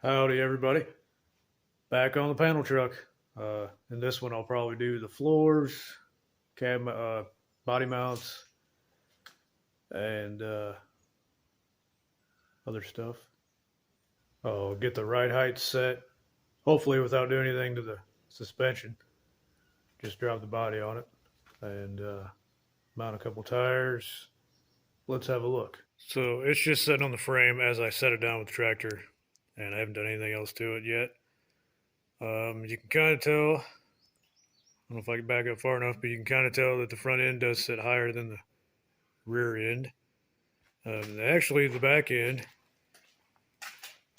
Howdy, everybody. Back on the panel truck. In this one, I'll probably do the floors, body mounts, and other stuff. I'll get the right height set, hopefully without doing anything to the suspension. Just drop the body on it and mount a couple tires. Let's have a look. So it's just sitting on the frame as I set it down with the tractor, and I haven't done anything else to it yet. You can kind of tell, I don't know if I can back up far enough, but you can kind of tell that the front end does sit higher than the rear end. Actually, the back end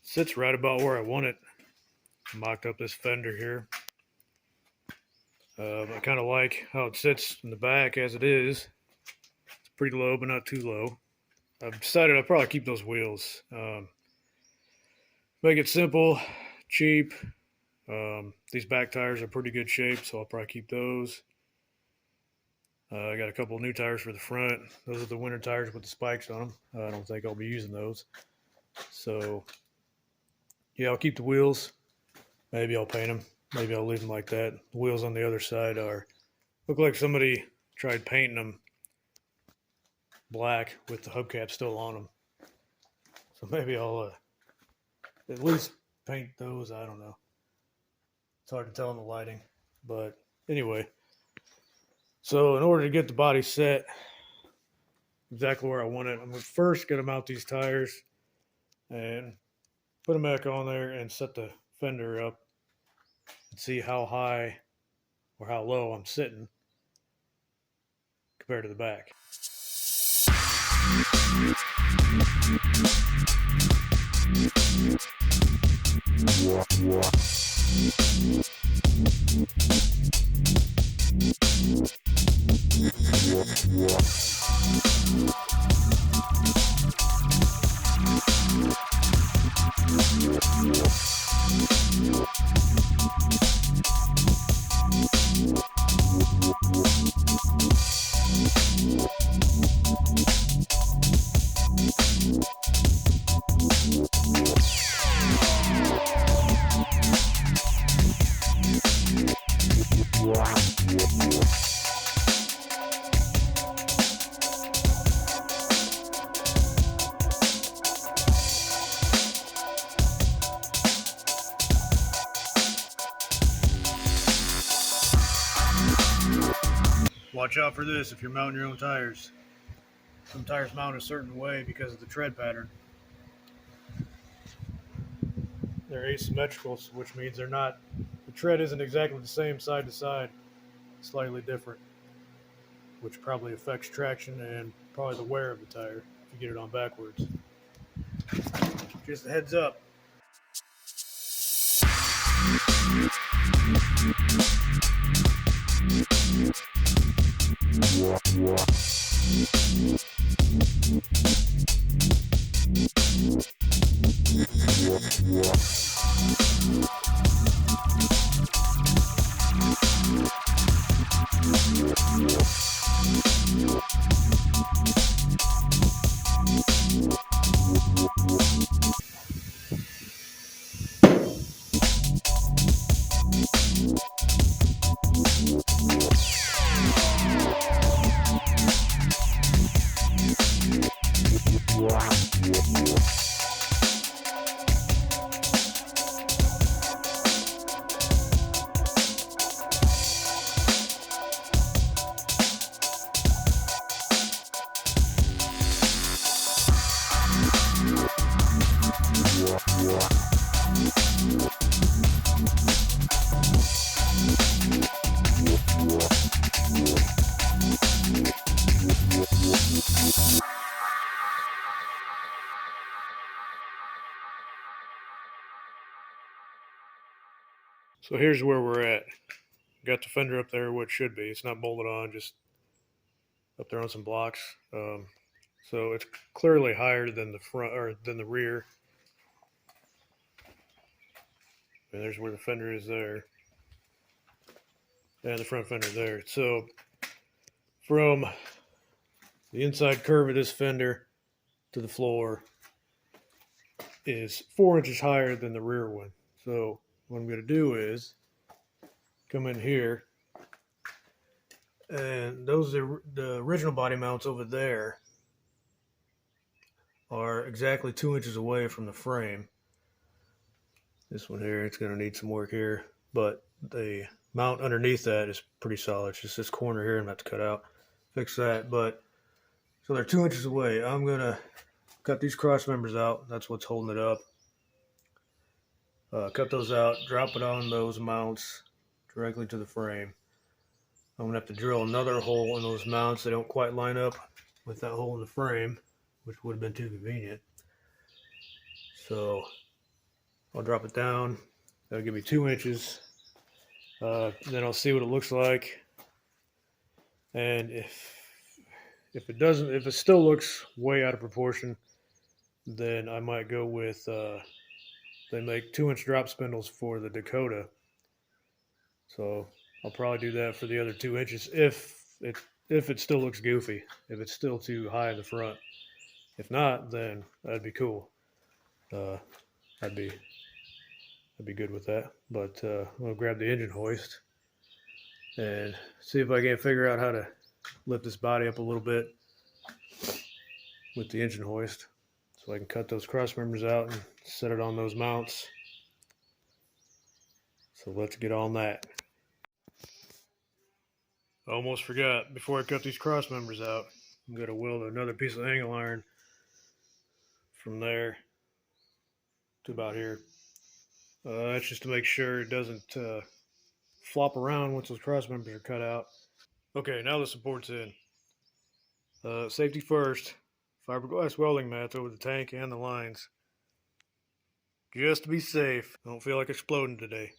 sits right about where I want it. Mocked up this fender here. I kind of like how it sits in the back as it is. It's pretty low, but not too low. I've decided I'll probably keep those wheels. Make it simple, cheap. These back tires are pretty good shape, so I'll probably keep those. I got a couple of new tires for the front. Those are the winter tires with the spikes on them. I don't think I'll be using those. So, yeah, I'll keep the wheels. Maybe I'll paint them. Maybe I'll leave them like that. The wheels on the other side look like somebody tried painting them black with the hubcap still on them. So maybe I'll at least paint those. I don't know. It's hard to tell in the lighting. But anyway. So in order to get the body set exactly where I want it, I'm first going to mount these tires and put them back on there and set the fender up and see how high or how low I'm sitting compared to the back. Watch out for this if you're mounting your own tires. Some tires mount a certain way because of the tread pattern. They're asymmetrical, which means the tread isn't exactly the same side to side, slightly different, which probably affects traction and probably the wear of the tire if you get it on backwards. Just a heads up. So here's where we're at. Got the fender up there where it should be. It's not bolted on, just up there on some blocks. So it's clearly higher than the front or than the rear. And there's where the fender is there. And the front fender there. So from the inside curve of this fender to the floor is 4 inches higher than the rear one. So what I'm going to do is come in here, and those are the original body mounts over there are exactly 2 inches away from the frame. This one here, it's going to need some work here, but the mount underneath that is pretty solid. It's just this corner here I'm going to have to cut out, fix that. But so they're 2 inches away. I'm going to cut these cross members out. That's what's holding it up. Cut those out, drop it on those mounts directly to the frame. I'm going to have to drill another hole in those mounts. They don't quite line up with that hole in the frame, which would have been too convenient. So I'll drop it down. That'll give me 2 inches. Then I'll see what it looks like. And if it still looks way out of proportion, then I might go with, they make 2-inch drop spindles for the Dakota. So I'll probably do that for the other 2 inches if it still looks goofy, if it's still too high in the front. If not, then that'd be cool. I'd be good with that. But I'll grab the engine hoist and see if I can figure out how to lift this body up a little bit with the engine hoist, so I can cut those cross members out and set it on those mounts. So let's get on that. I almost forgot, before I cut these cross members out, I'm going to weld another piece of angle iron from there to about here. That's just to make sure it doesn't flop around once those cross members are cut out. Okay, now the support's in. Safety first. Fiberglass welding mats over the tank and the lines. Just to be safe. I don't feel like exploding today.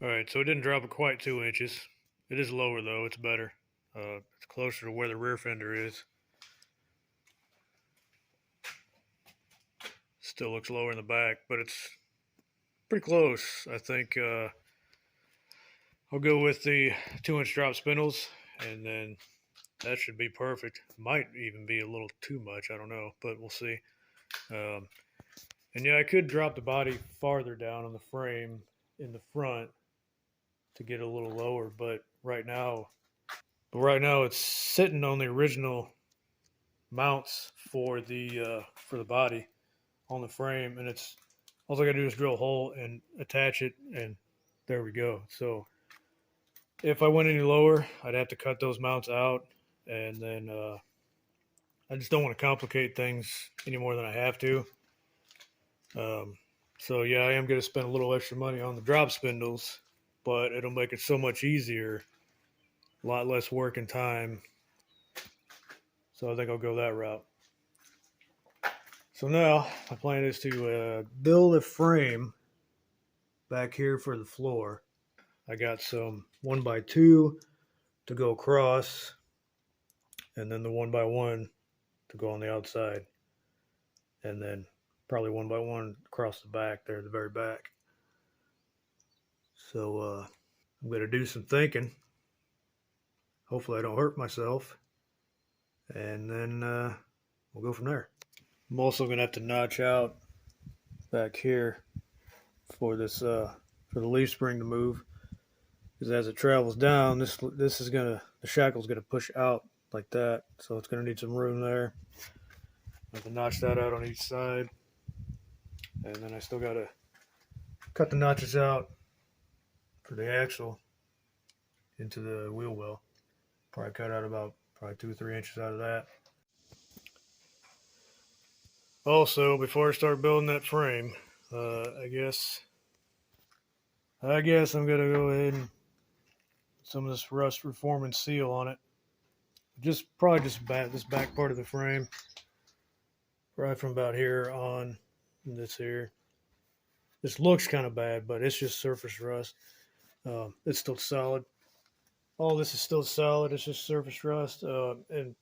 Alright, so it didn't drop it quite 2 inches. It is lower though, it's better. It's closer to where the rear fender is. Still looks lower in the back, but it's pretty close. I think I'll go with the 2-inch drop spindles, and then that should be perfect. Might even be a little too much, I don't know, but we'll see. And yeah, I could drop the body farther down on the frame in the front to get a little lower, but right now it's sitting on the original mounts for the body on the frame, and it's all I gotta do is drill a hole and attach it, and there we go. So if I went any lower, I'd have to cut those mounts out, and then I just don't want to complicate things any more than I have to. So yeah, I am going to spend a little extra money on the drop spindles, but it'll make it so much easier, a lot less work and time. So I think I'll go that route. So now my plan is to build a frame back here for the floor. I got some 1x2 to go across, and then the 1x1 to go on the outside, and then probably 1x1 across the back there, the very back. So I'm going to do some thinking. Hopefully I don't hurt myself, and then we'll go from there. I'm also going to have to notch out back here for this for the leaf spring to move, because as it travels down, this is the shackle's going to push out like that, so it's going to need some room there. I have to notch that out on each side, and then I still got to cut the notches out for the axle into the wheel well. Probably cut out about 2 or 3 inches out of that. Also, before I start building that frame, I guess I'm gonna go ahead and put some of this rust reform and seal on it. Probably just this back part of the frame, right from about here on this here. This looks kind of bad, but it's just surface rust. It's still solid. All this is still solid. It's just surface rust, and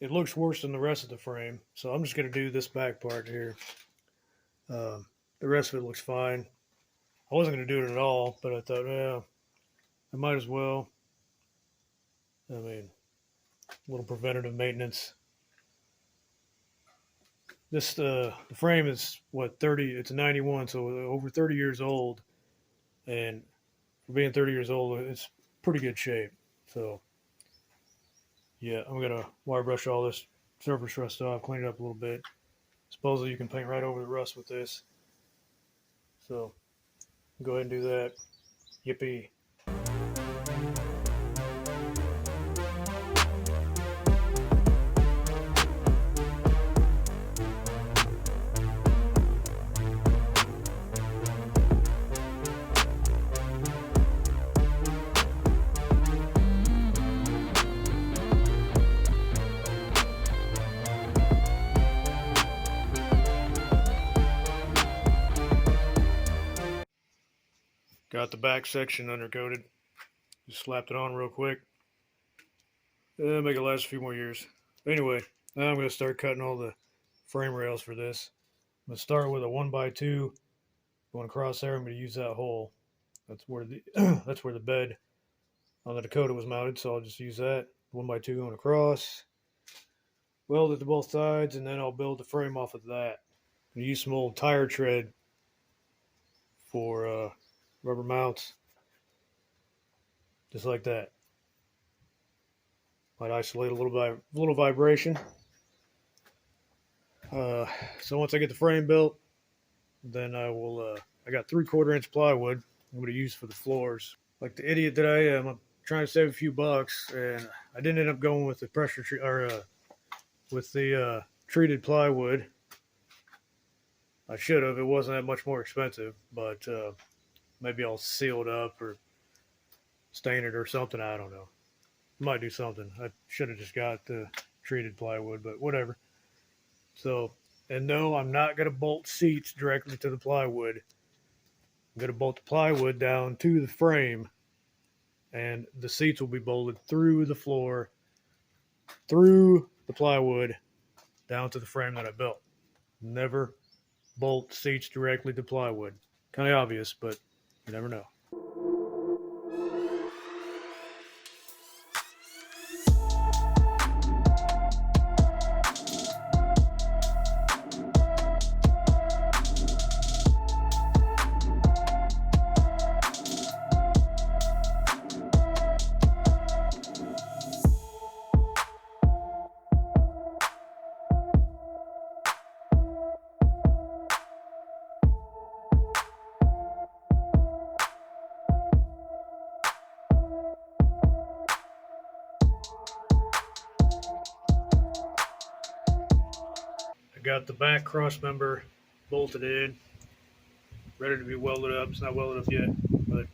it looks worse than the rest of the frame. So I'm just gonna do this back part here. The rest of it looks fine. I wasn't gonna do it at all, but I thought, yeah, I might as well. I mean, a little preventative maintenance. The frame is what 30. It's a 91, so over 30 years old, and for being 30 years old, it's pretty good shape. So yeah, I'm gonna wire brush all this surface rust off, clean it up a little bit. Supposedly you can paint right over the rust with this. So go ahead and do that. Yippee. Got the back section undercoated. Just slapped it on real quick. Make it last a few more years. Anyway, now I'm going to start cutting all the frame rails for this. I'm going to start with a 1x2 going across there. I'm going to use that hole. That's where the that's where the bed on the Dakota was mounted, so I'll just use that 1x2 going across. Weld it to both sides, and then I'll build the frame off of that. I'm going to use some old tire tread for rubber mounts, just like that. Might isolate a little vibration. So once I get the frame built, then I will. I got 3/4 inch plywood I'm going to use for the floors. Like the idiot that I am, I'm trying to save a few bucks, and I didn't end up going with the with the treated plywood. I should have. It wasn't that much more expensive, but maybe I'll seal it up or stain it or something. I don't know. Might do something. I should have just got the treated plywood, but whatever. So, and no, I'm not going to bolt seats directly to the plywood. I'm going to bolt the plywood down to the frame, and the seats will be bolted through the floor, through the plywood, down to the frame that I built. Never bolt seats directly to plywood. Kind of obvious, but you never know. I got the back cross member bolted in, ready to be welded up. It's not welded up yet, but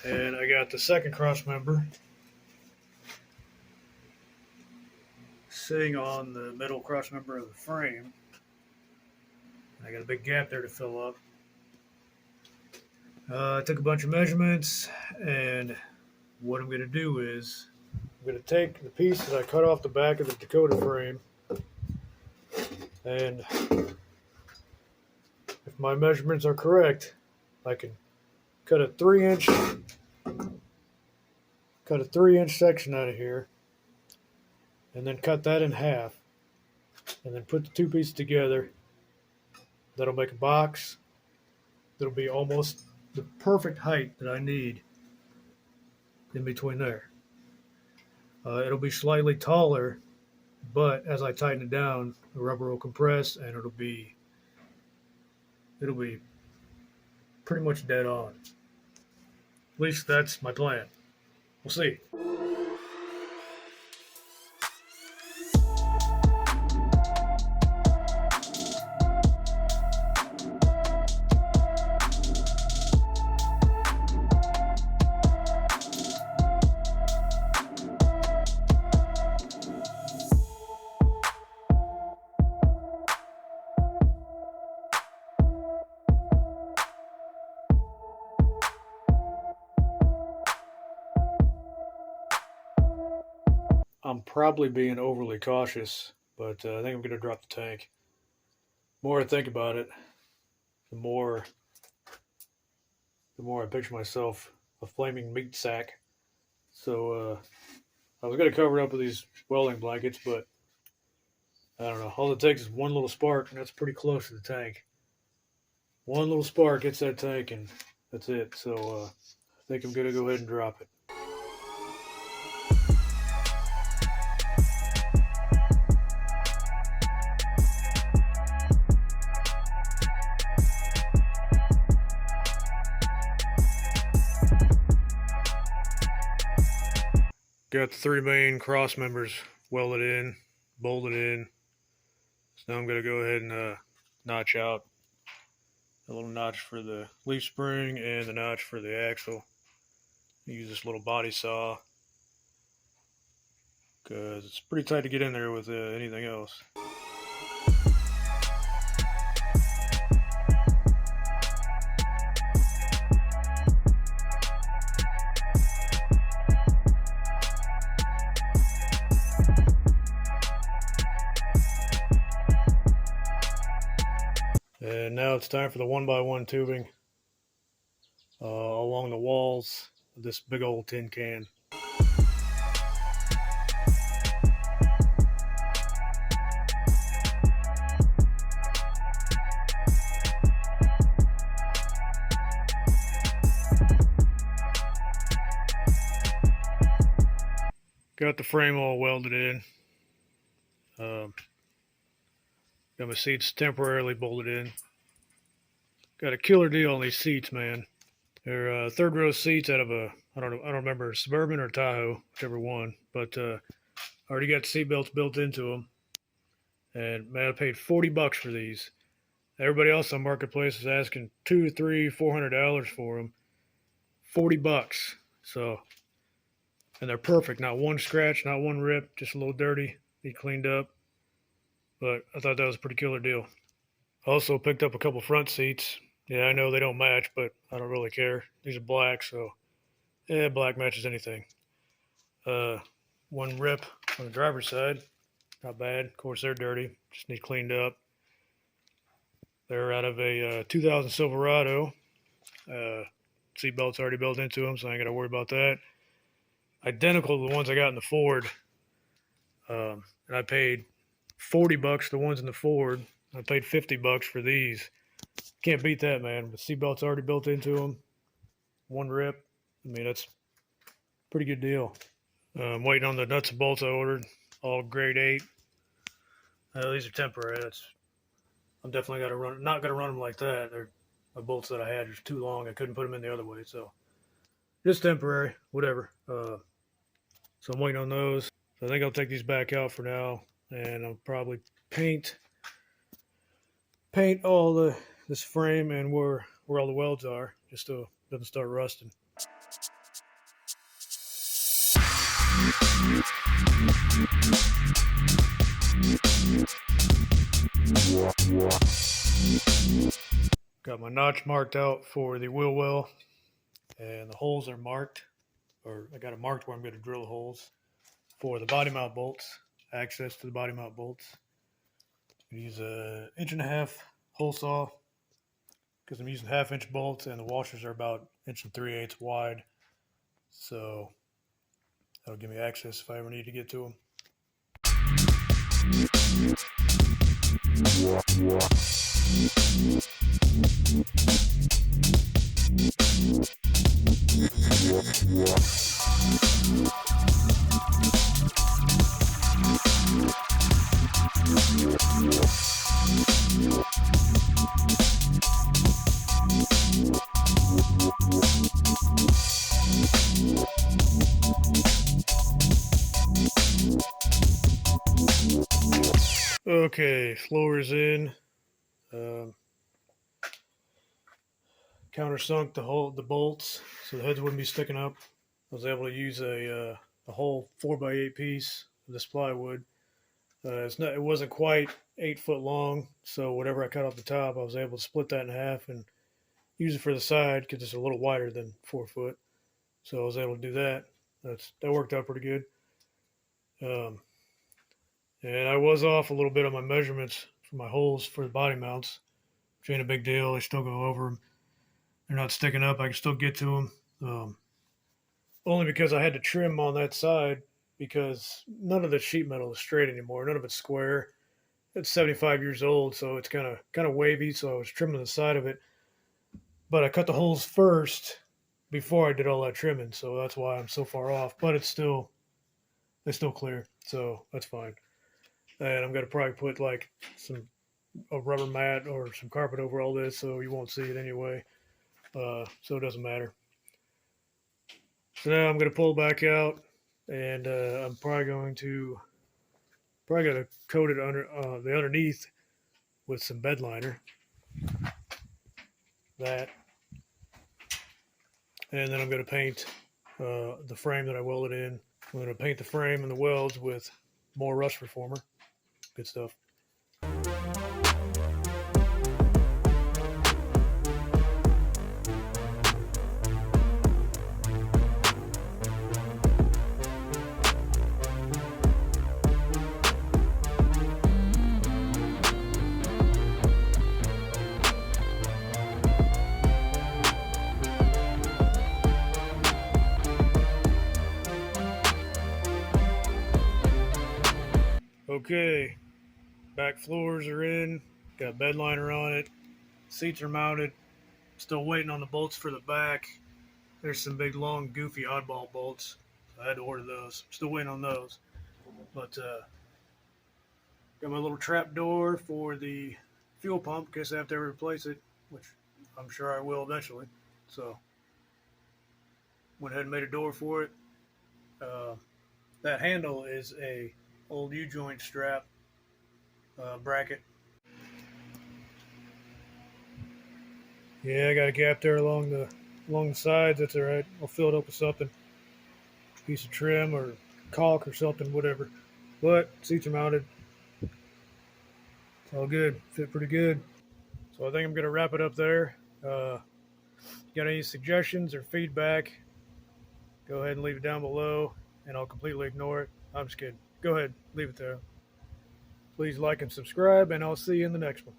and I got the second cross member sitting on the middle cross member of the frame. I got a big gap there to fill up. I took a bunch of measurements, and what I'm going to do is I'm going to take the piece that I cut off the back of the Dakota frame, and if my measurements are correct, I can cut a 3-inch section out of here, and then cut that in half, and then put the two pieces together. That'll make a box that'll be almost the perfect height that I need in between there. It'll be slightly taller, but as I tighten it down, the rubber will compress, and it'll be pretty much dead on. At least that's my plan. We'll see. I'm probably being overly cautious, but I think I'm going to drop the tank. The more I think about it, the more the more I picture myself a flaming meat sack. So I was going to cover it up with these welding blankets, but I don't know. All it takes is one little spark, and that's pretty close to the tank. One little spark hits that tank, and that's it. So I think I'm going to go ahead and drop it. Got the three main cross members welded in, bolted in. So now I'm going to go ahead and notch out a little notch for the leaf spring and the notch for the axle. Use this little body saw because it's pretty tight to get in there with anything else. And now it's time for the 1x1 tubing along the walls of this big old tin can. Got the frame all welded in. Got my seats temporarily bolted in. Got a killer deal on these seats, man. They're third row seats out of I don't remember, Suburban or Tahoe, whichever one. But already got seat belts built into them. And man, I paid $40 for these. Everybody else on Marketplace is asking $200, $300, $400 for them. $40. So, and they're perfect. Not one scratch, not one rip, just a little dirty. Need cleaned up. But I thought that was a pretty killer deal. Also picked up a couple front seats. Yeah, I know they don't match, but I don't really care. These are black, so yeah, black matches anything. One rip on the driver's side, not bad. Of course, they're dirty, just need cleaned up. They're out of a 2000 Silverado. Seatbelt's already built into them, so I ain't got to worry about that. Identical to the ones I got in the Ford, and I paid $40 the ones in the Ford. I paid $50 for these. Can't beat that, man. The seatbelt's already built into them. One rip. I mean, that's a pretty good deal. I'm waiting on the nuts and bolts I ordered, all grade 8. These are temporary. I'm definitely not gonna run them like that. They're the bolts that I had are too long. I couldn't put them in the other way, so just temporary, whatever. So I'm waiting on those. So I think I'll take these back out for now, and I'll probably paint all this frame and where all the welds are, just so it doesn't start rusting. Got my notch marked out for the wheel well, and the holes are marked, or I got it marked where I'm going to drill the holes for the body mount bolts, access to the body mount bolts. I use a 1.5-inch hole saw because I'm using 1/2-inch bolts, and the washers are about 1 3/8 wide, so that'll give me access if I ever need to get to them. Okay, floor is in. Countersunk the bolts so the heads wouldn't be sticking up. I was able to use a whole 4x8 piece of this plywood. It wasn't quite 8 foot long, so whatever I cut off the top, I was able to split that in half and use it for the side because it's a little wider than 4 foot. So I was able to do that. That worked out pretty good. Um, and I was off a little bit on my measurements for my holes for the body mounts, which ain't a big deal. They still go over them. They're not sticking up. I can still get to them. Only because I had to trim on that side because none of the sheet metal is straight anymore. None of it's square. It's 75 years old, so it's kind of wavy. So I was trimming the side of it, but I cut the holes first before I did all that trimming. So that's why I'm so far off. But it's still clear, so that's fine. And I'm gonna probably put like some a rubber mat or some carpet over all this, so you won't see it anyway. So it doesn't matter. So now I'm gonna pull it back out, and I'm probably gonna coat it under the underneath with some bed liner. That, and then I'm gonna paint the frame that I welded in. I'm gonna paint the frame and the welds with more rust reformer. Good stuff. Okay, back floors are in. Got bed liner on it. Seats are mounted. Still waiting on the bolts for the back. There's some big, long, goofy, oddball bolts. I had to order those. Still waiting on those. But got my little trap door for the fuel pump. Guess I have to replace it, which I'm sure I will eventually. So went ahead and made a door for it. Uh, that handle is a old U-joint strap bracket. Yeah, I got a gap there along the sides. That's all right. I'll fill it up with something, piece of trim or caulk or something, whatever. But seats are mounted. It's all good. Fit pretty good. So I think I'm gonna wrap it up there. Got any suggestions or feedback? Go ahead and leave it down below, and I'll completely ignore it. I'm just kidding. Go ahead, leave it there. Please like and subscribe, and I'll see you in the next one.